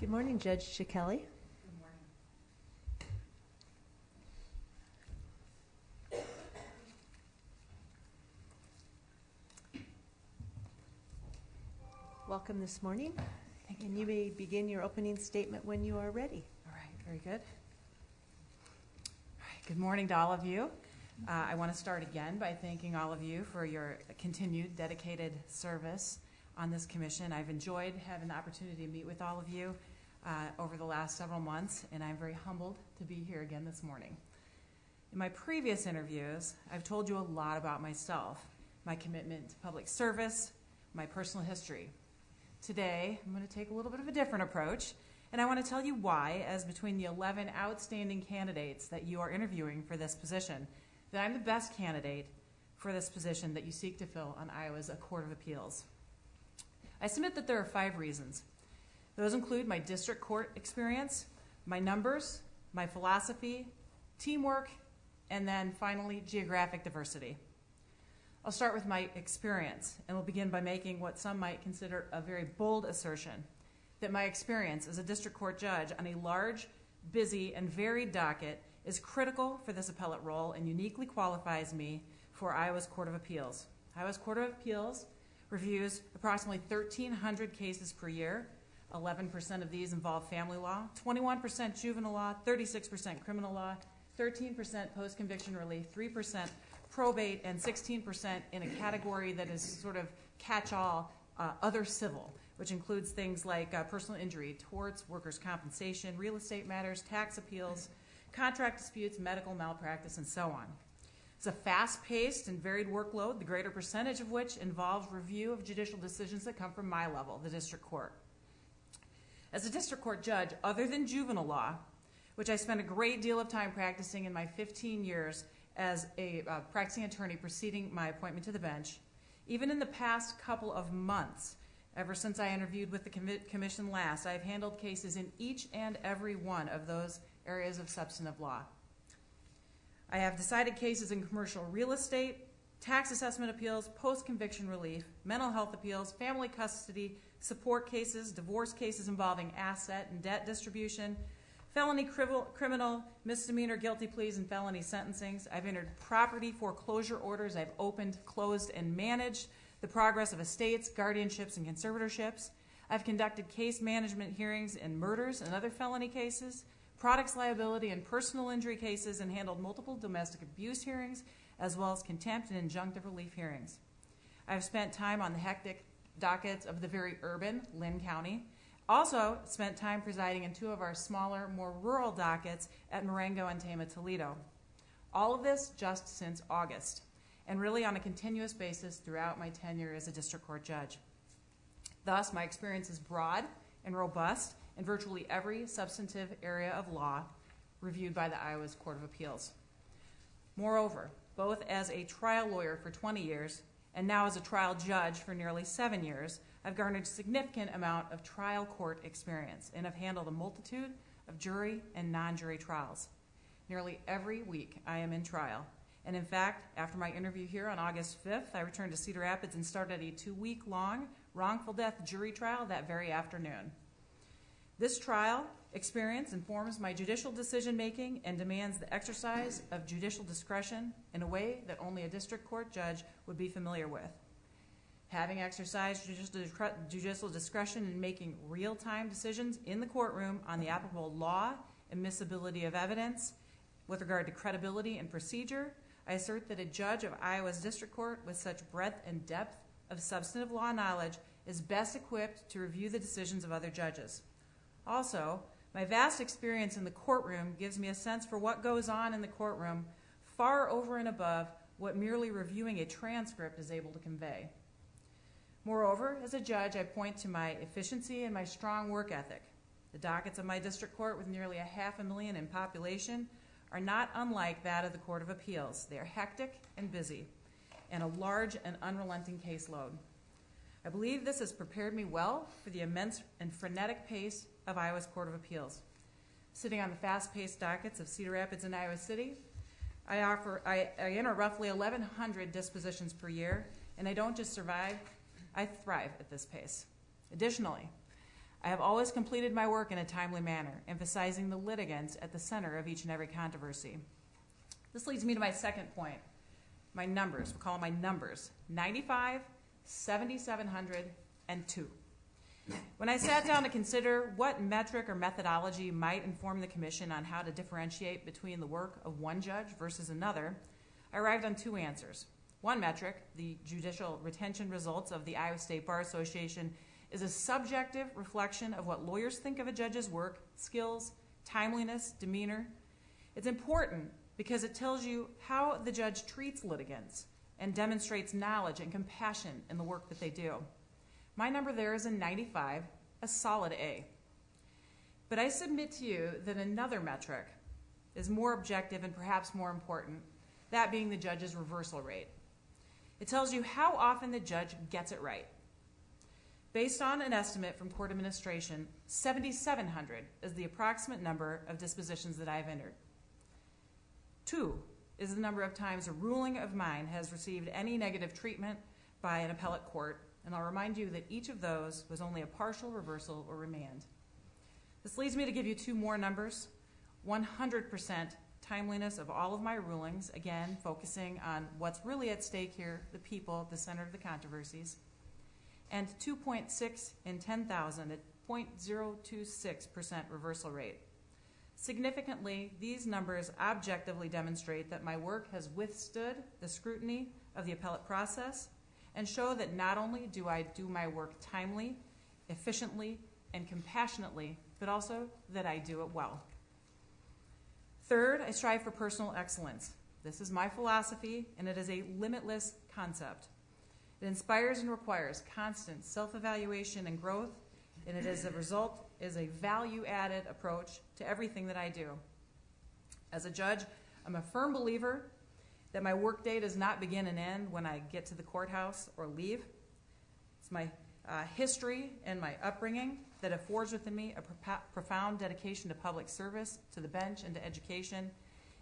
Good morning, Judge Chicchelly. Good morning. Welcome this morning. And you may begin your opening statement when you are ready. All right, very good. All right, good morning to all of you. I want to start again by thanking all of you for your continued dedicated service on this commission. I've enjoyed having the opportunity to meet with all of you over the last several months, and I'm very humbled to be here again this morning. In my previous interviews, I've told you a lot about myself, my commitment to public service, my personal history. Today, I'm going to take a little bit of a different approach, and I want to tell you why, as between the 11 outstanding candidates that you are interviewing for this position, that I'm the best candidate for this position that you seek to fill on Iowa's Court of Appeals. I submit that there are 5 reasons. Those include my district court experience, my numbers, my philosophy, teamwork, and then finally, geographic diversity. I'll start with my experience, and we'll begin by making what some might consider a very bold assertion, that my experience as a district court judge on a large, busy, and varied docket is critical for this appellate role and uniquely qualifies me for Iowa's Court of Appeals. Iowa's Court of Appeals reviews approximately 1,300 cases per year. 11% of these involve family law, 21% juvenile law, 36% criminal law, 13% post-conviction relief, 3% probate, and 16% in a category that is sort of catch-all, other civil, which includes things like personal injury, torts, workers' compensation, real estate matters, tax appeals, contract disputes, medical malpractice, and so on. It's a fast-paced and varied workload, the greater percentage of which involves review of judicial decisions that come from my level, the district court. As a district court judge, other than juvenile law, which I spent a great deal of time practicing in my 15 years as a practicing attorney preceding my appointment to the bench, even in the past couple of months, ever since I interviewed with the commission last, I've handled cases in each and every one of those areas of substantive law. I have decided cases in commercial real estate, tax assessment appeals, post-conviction relief, mental health appeals, family custody, support cases, divorce cases involving asset and debt distribution, felony criminal, misdemeanor guilty pleas, and felony sentencings. I've entered property foreclosure orders. I've opened, closed, and managed the progress of estates, guardianships, and conservatorships. I've conducted case management hearings in murders and other felony cases, products liability and personal injury cases, and handled multiple domestic abuse hearings, as well as contempt and injunctive relief hearings. I've spent time on the hectic dockets of the very urban Linn County. Also spent time presiding in 2 of our smaller, more rural dockets at Marengo and Tama, Toledo. All of this just since August, and really on a continuous basis throughout my tenure as a district court judge. Thus, my experience is broad and robust in virtually every substantive area of law reviewed by the Iowa's Court of Appeals. Moreover, both as a trial lawyer for 20 years and now as a trial judge for nearly 7 years, I've garnered a significant amount of trial court experience and have handled a multitude of jury and non-jury trials. Nearly every week I am in trial. And in fact, after my interview here on August 5th, I returned to Cedar Rapids and started a 2-week-long wrongful death jury trial that very afternoon. This trial experience informs my judicial decision-making and demands the exercise of judicial discretion in a way that only a district court judge would be familiar with. Having exercised judicial discretion in making real-time decisions in the courtroom on the applicable law, admissibility of evidence, with regard to credibility and procedure, I assert that a judge of Iowa's district court with such breadth and depth of substantive law knowledge is best equipped to review the decisions of other judges. Also, my vast experience in the courtroom gives me a sense for what goes on in the courtroom far over and above what merely reviewing a transcript is able to convey. Moreover, as a judge, I point to my efficiency and my strong work ethic. The dockets of my district court, with nearly 500,000 in population, are not unlike that of the Court of Appeals. They are hectic and busy, and a large and unrelenting caseload. I believe this has prepared me well for the immense and frenetic pace of Iowa's Court of Appeals. Sitting on the fast-paced dockets of Cedar Rapids and Iowa City, I enter roughly 1,100 dispositions per year, and I don't just survive, I thrive at this pace. Additionally, I have always completed my work in a timely manner, emphasizing the litigants at the center of each and every controversy. This leads me to my second point, my numbers. We'll call them my numbers, 95, 7,700, and 2. When I sat down to consider what metric or methodology might inform the commission on how to differentiate between the work of one judge versus another, I arrived on 2 answers. One metric, the judicial retention results of the Iowa State Bar Association, is a subjective reflection of what lawyers think of a judge's work, skills, timeliness, demeanor. It's important because it tells you how the judge treats litigants and demonstrates knowledge and compassion in the work that they do. My number there is a 95, a solid A. But I submit to you that another metric is more objective and perhaps more important, that being the judge's reversal rate. It tells you how often the judge gets it right. Based on an estimate from court administration, 7,700 is the approximate number of dispositions that I've entered. 2 is the number of times a ruling of mine has received any negative treatment by an appellate court, and I'll remind you that each of those was only a partial reversal or remand. This leads me to give you 2 more numbers. 100% timeliness of all of my rulings, again, focusing on what's really at stake here, the people at the center of the controversies. And 2.6 in 10,000 at 0.026% reversal rate. Significantly, these numbers objectively demonstrate that my work has withstood the scrutiny of the appellate process and show that not only do I do my work timely, efficiently, and compassionately, but also that I do it well. Third, I strive for personal excellence. This is my philosophy, and it is a limitless concept. It inspires and requires constant self-evaluation and growth, and it as a result is a value-added approach to everything that I do. As a judge, I'm a firm believer that my workday does not begin and end when I get to the courthouse or leave. It's my history and my upbringing that affords within me a profound dedication to public service, to the bench, and to education,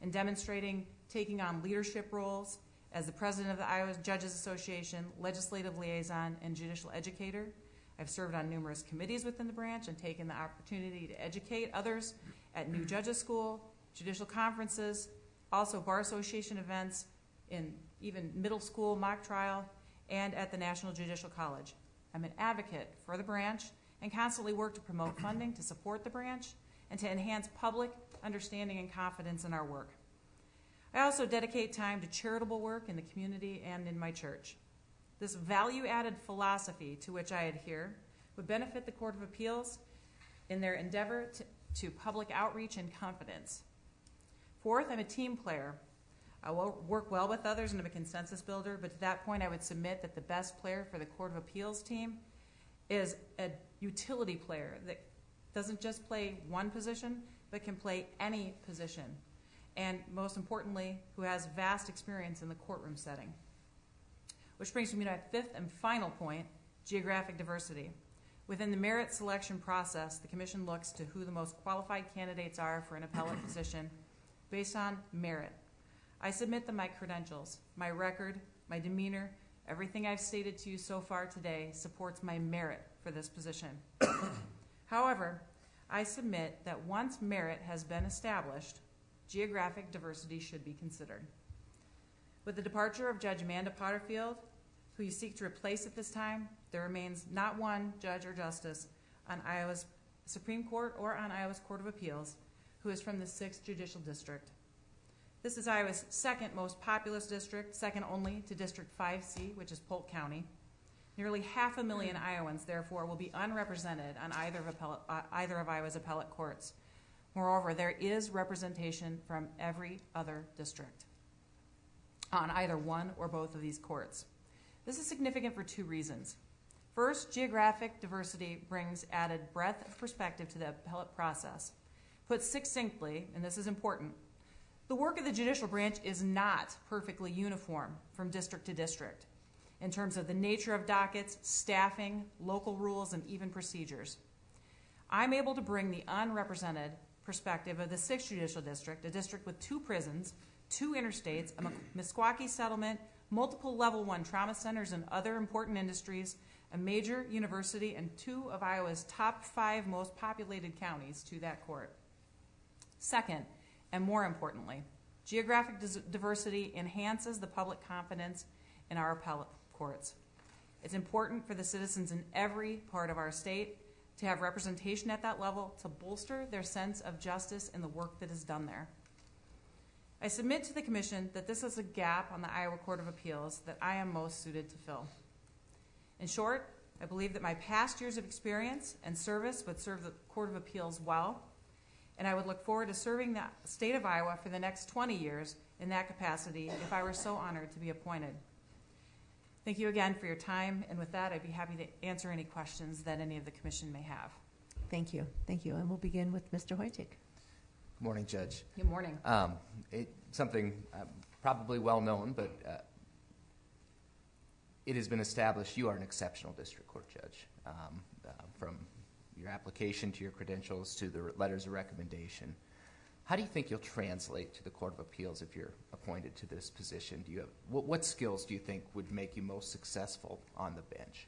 and demonstrating taking on leadership roles as the president of the Iowa Judges Association, legislative liaison, and judicial educator. I've served on numerous committees within the branch and taken the opportunity to educate others at new judges school, judicial conferences, also bar association events, in even middle school mock trial, and at the National Judicial College. I'm an advocate for the branch and constantly work to promote funding to support the branch and to enhance public understanding and confidence in our work. I also dedicate time to charitable work in the community and in my church. This value-added philosophy to which I adhere would benefit the Court of Appeals in their endeavor to public outreach and confidence. Fourth, I'm a team player. I will work well with others and I'm a consensus builder, but to that point I would submit that the best player for the Court of Appeals team is a utility player that doesn't just play one position, but can play any position, and most importantly, who has vast experience in the courtroom setting. Which brings me to my 5th and final point, geographic diversity. Within the merit selection process, the Commission looks to who the most qualified candidates are for an appellate position based on merit. I submit that my credentials, my record, my demeanor, everything I've stated to you so far today supports my merit for this position. However, I submit that once merit has been established, geographic diversity should be considered. With the departure of Judge Amanda Potterfield, who you seek to replace at this time, there remains not one judge or justice on Iowa's Supreme Court or on Iowa's Court of Appeals who is from the 6th Judicial District. This is Iowa's 2nd most populous district, second only to District 5C, which is Polk County. Nearly 500,000 Iowans, therefore, will be unrepresented on either of Iowa's appellate courts. Moreover, there is representation from every other district on either one or both of these courts. This is significant for 2 reasons. First, geographic diversity brings added breadth of perspective to the appellate process. Put succinctly, and this is important, the work of the judicial branch is not perfectly uniform from district to district in terms of the nature of dockets, staffing, local rules, and even procedures. I'm able to bring the unrepresented perspective of the 6th Judicial District, a district with 2 prisons, 2 interstates, a Meskwaki settlement, multiple level 1 trauma centers and other important industries, a major university, and 2 of Iowa's top 5 most populated counties to that court. Second, and more importantly, geographic diversity enhances the public confidence in our appellate courts. It's important for the citizens in every part of our state to have representation at that level to bolster their sense of justice in the work that is done there. I submit to the Commission that this is a gap on the Iowa Court of Appeals that I am most suited to fill. In short, I believe that my past years of experience and service would serve the Court of Appeals well, and I would look forward to serving the state of Iowa for the next 20 years in that capacity if I were so honored to be appointed. Thank you again for your time, and with that, I'd be happy to answer any questions that any of the Commission may have. Thank you. Thank you. And we'll begin with Mr. Hoytik. Good morning, Judge. Good morning. Something probably well known, but it has been established you are an exceptional district court judge. From your application to your credentials to the letters of recommendation, how do you think you'll translate to the Court of Appeals if you're appointed to this position? Do you have what skills do you think would make you most successful on the bench?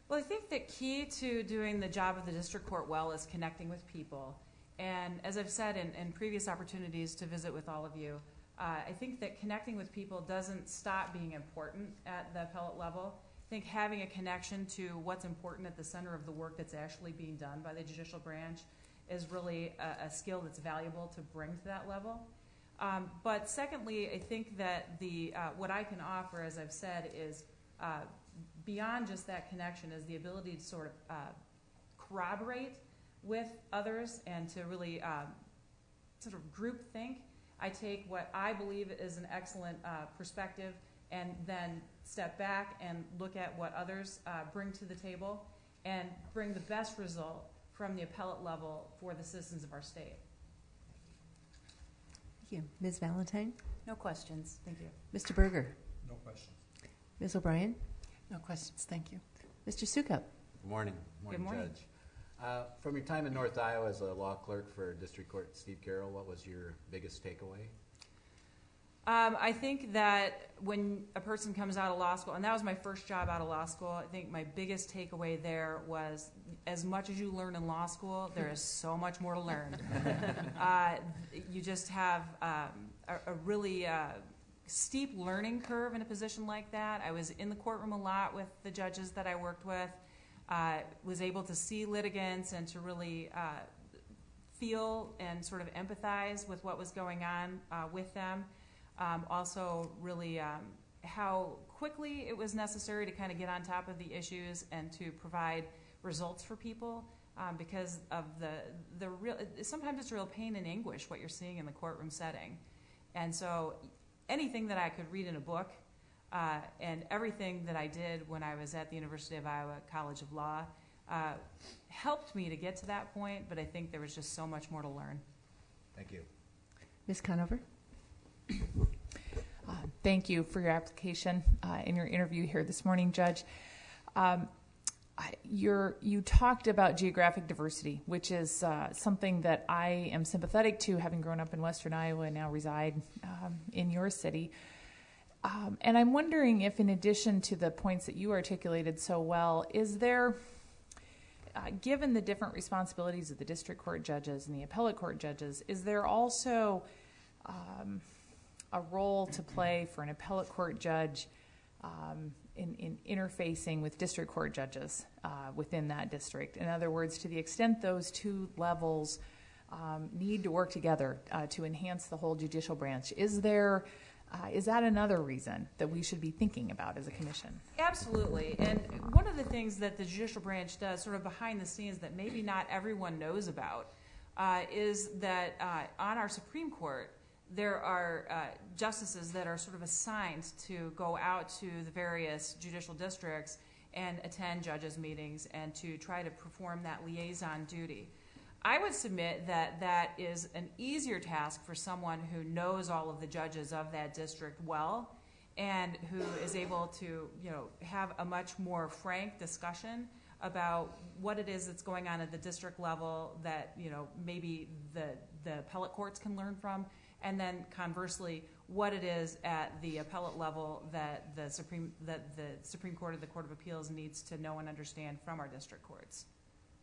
Well, I think the key to doing the job of the district court well is connecting with people. And as I've said in previous opportunities to visit with all of you, I think that connecting with people doesn't stop being important at the appellate level. I think having a connection to what's important at the center of the work that's actually being done by the judicial branch is really a skill that's valuable to bring to that level. But secondly, I think that what I can offer, as I've said, is beyond just that connection is the ability to sort of corroborate with others and to really sort of group think. I take what I believe is an excellent perspective and then step back and look at what others bring to the table and bring the best result from the appellate level for the citizens of our state. Thank you. Ms. Valentine? No questions. Thank you. Mr. Berger? No questions. Ms. O'Brien? No questions. Thank you. Mr. Sukup? Good morning. Good morning. Judge. From your time in North Iowa as a law clerk for District Court Steve Carroll, what was your biggest takeaway? I think that when a person comes out of law school, and that was my first job out of law school, I think my biggest takeaway there was as much as you learn in law school, there is so much more to learn. You just have a really steep learning curve in a position like that. I was in the courtroom a lot with the judges that I worked with, was able to see litigants and to really feel and sort of empathize with what was going on with them. Also really how quickly it was necessary to kind of get on top of the issues and to provide results for people because of the real, sometimes it's real pain and anguish what you're seeing in the courtroom setting. And so anything that I could read in a book and everything that I did when I was at the University of Iowa College of Law helped me to get to that point, but I think there was just so much more to learn. Thank you. Ms. Conover? Thank you for your application in your interview here this morning, Judge. You talked about geographic diversity, which is something that I am sympathetic to, having grown up in Western Iowa and now reside in your city. And I'm wondering if, in addition to the points that you articulated so well, is there, given the different responsibilities of the district court judges and the appellate court judges, is there also a role to play for an appellate court judge in interfacing with district court judges within that district? In other words, to the extent those two levels need to work together to enhance the whole judicial branch, is that another reason that we should be thinking about as a commission? Absolutely. And one of the things that the judicial branch does sort of behind the scenes that maybe not everyone knows about is that on our Supreme Court, there are justices that are sort of assigned to go out to the various judicial districts and attend judges' meetings and to try to perform that liaison duty. I would submit that that is an easier task for someone who knows all of the judges of that district well and who is able to, have a much more frank discussion about what it is that's going on at the district level that, maybe the appellate courts can learn from. And then conversely, what it is at the appellate level that the Supreme Court or the Court of Appeals needs to know and understand from our district courts.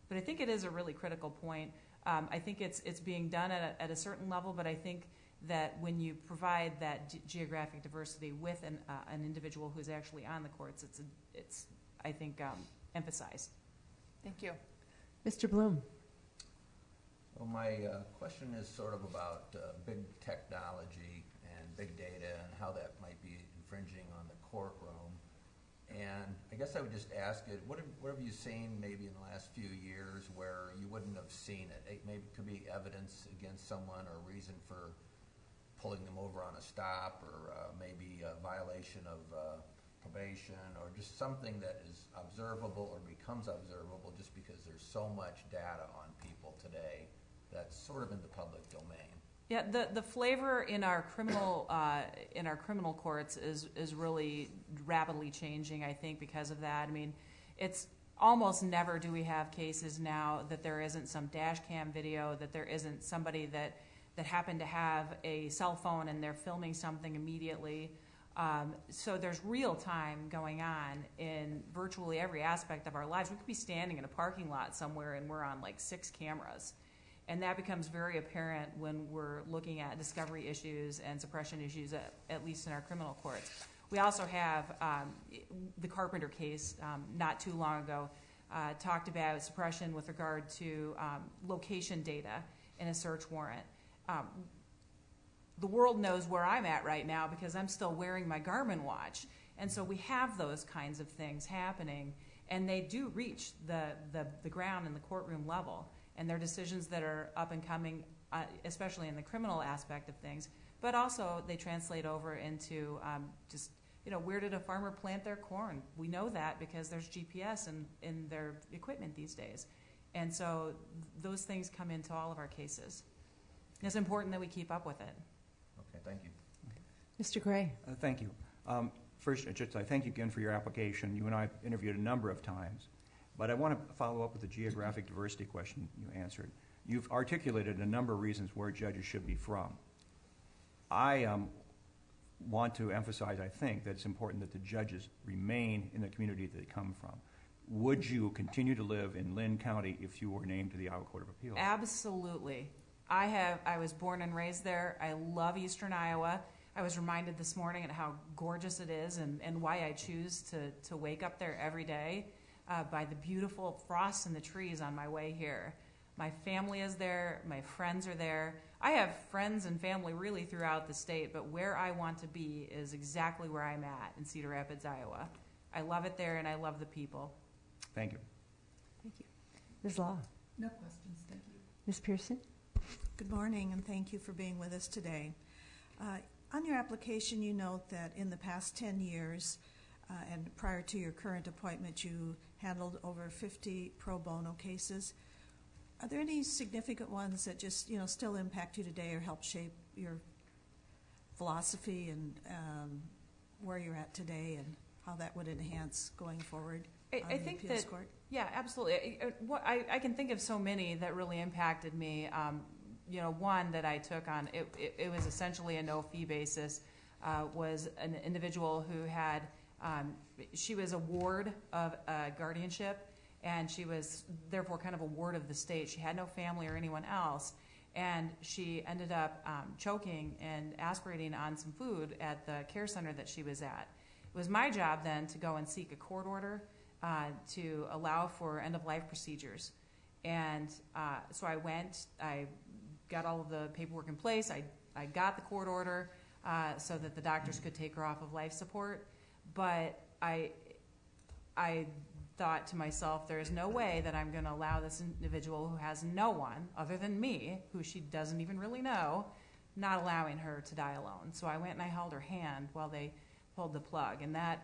But I think it is a really critical point. I think it's being done at a certain level, but I think that when you provide that geographic diversity with an individual who's actually on the courts, it's I think emphasized. Thank you. Mr. Bloom. Well, my question is sort of about big technology and big data and how that might be infringing on the courtroom. And I guess I would just ask it, what have you seen maybe in the last few years where you wouldn't have seen it? It maybe could be evidence against someone or reason for pulling them over on a stop, or maybe a violation of probation, or just something that is observable or becomes observable just because there's so much data on people today that's sort of in the public domain. Yeah, the flavor in our criminal courts is really rapidly changing, I think, because of that. I mean, it's almost never do we have cases now that there isn't some dash cam video, that there isn't somebody that happened to have a cell phone and they're filming something immediately. So there's real time going on in virtually every aspect of our lives. We could be standing in a parking lot somewhere and we're on like 6 cameras. And that becomes very apparent when we're looking at discovery issues and suppression issues, at least in our criminal courts. We also have the Carpenter case not too long ago talked about suppression with regard to location data in a search warrant. The world knows where I'm at right now because I'm still wearing my Garmin watch. And so we have those kinds of things happening, and they do reach the ground in the courtroom level. And they're decisions that are up and coming, especially in the criminal aspect of things. But also they translate over into where did a farmer plant their corn? We know that because there's GPS in their equipment these days. And so those things come into all of our cases. And it's important that we keep up with it. Okay, thank you. Mr. Gray. Thank you. First, just I thank you again for your application. You and I have interviewed a number of times. But I want to follow up with the geographic diversity question you answered. You've articulated a number of reasons where judges should be from. I want to emphasize, I think, that it's important that the judges remain in the community that they come from. Would you continue to live in Linn County if you were named to the Iowa Court of Appeals? Absolutely. I was born and raised there. I love Eastern Iowa. I was reminded this morning at how gorgeous it is and why I choose to wake up there every day. By the beautiful frost in the trees on my way here. My family is there. My friends are there. I have friends and family really throughout the state, but where I want to be is exactly where I'm at in Cedar Rapids, Iowa. I love it there, and I love the people. Thank you. Thank you. Ms. Law. No questions, thank you. Ms. Pearson. Good morning, and thank you for being with us today. On your application, you note that in the past 10 years, and prior to your current appointment, you handled over 50 pro bono cases. Are there any significant ones that just still impact you today or help shape your philosophy and where you're at today and how that would enhance going forward on the appeals court? Yeah, absolutely. I can think of so many that really impacted me. One that I took on, it was essentially a no-fee basis, was an individual who had she was a ward of guardianship, and she was therefore kind of a ward of the state. She had no family or anyone else, and she ended up choking and aspirating on some food at the care center that she was at. It was my job then to go and seek a court order to allow for end-of-life procedures. And so I went, I got all of the paperwork in place, I got the court order so that the doctors could take her off of life support. But I thought to myself, there is no way that I'm going to allow this individual who has no one other than me, who she doesn't even really know, not allowing her to die alone. So I went and I held her hand while they pulled the plug. And that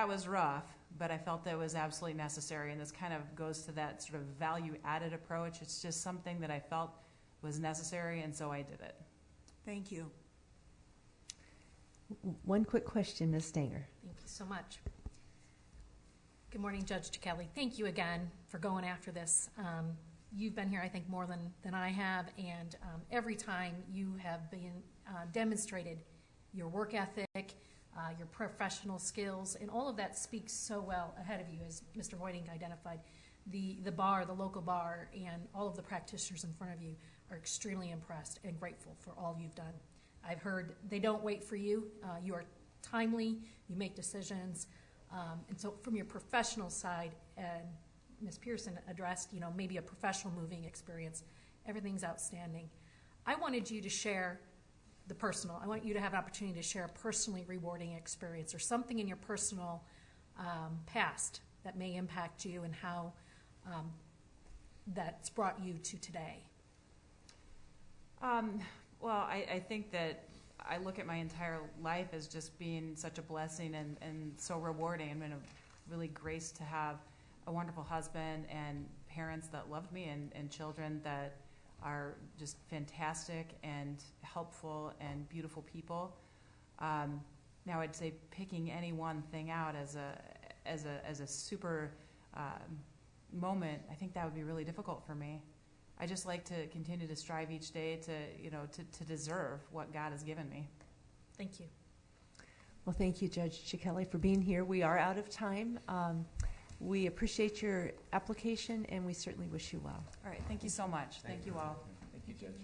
was rough, but I felt that it was absolutely necessary. And this kind of goes to that sort of value-added approach. It's just something that I felt was necessary, and so I did it. Thank you. One quick question, Ms. Stanger. Thank you so much. Good morning, Judge Chicchelly. Thank you again for going after this you've been here, I think, more than I have, and every time you have been demonstrated your work ethic, your professional skills, and all of that speaks so well ahead of you, as Mr. Hoyting identified. The bar, the local bar, and all of the practitioners in front of you are extremely impressed and grateful for all you've done. I've heard they don't wait for you. You are timely, you make decisions, and so from your professional side, and Ms. Pearson addressed, maybe a professional moving experience, everything's outstanding. I wanted you to share the personal. I want you to have an opportunity to share a personally rewarding experience or something in your personal past that may impact you and how that's brought you to today. Well, I think that I look at my entire life as just being such a blessing and so rewarding. I'm really graced to have a wonderful husband and parents that loved me and children that are just fantastic and helpful and beautiful people. Now, I'd say picking any one thing out as a super moment, I think that would be really difficult for me. I just like to continue to strive each day to deserve what God has given me. Thank you. Well, thank you, Judge Chicchelly, for being here. We are out of time. We appreciate your application, and we certainly wish you well. All right, thank you so much. Thank you all. Thank you, Judge.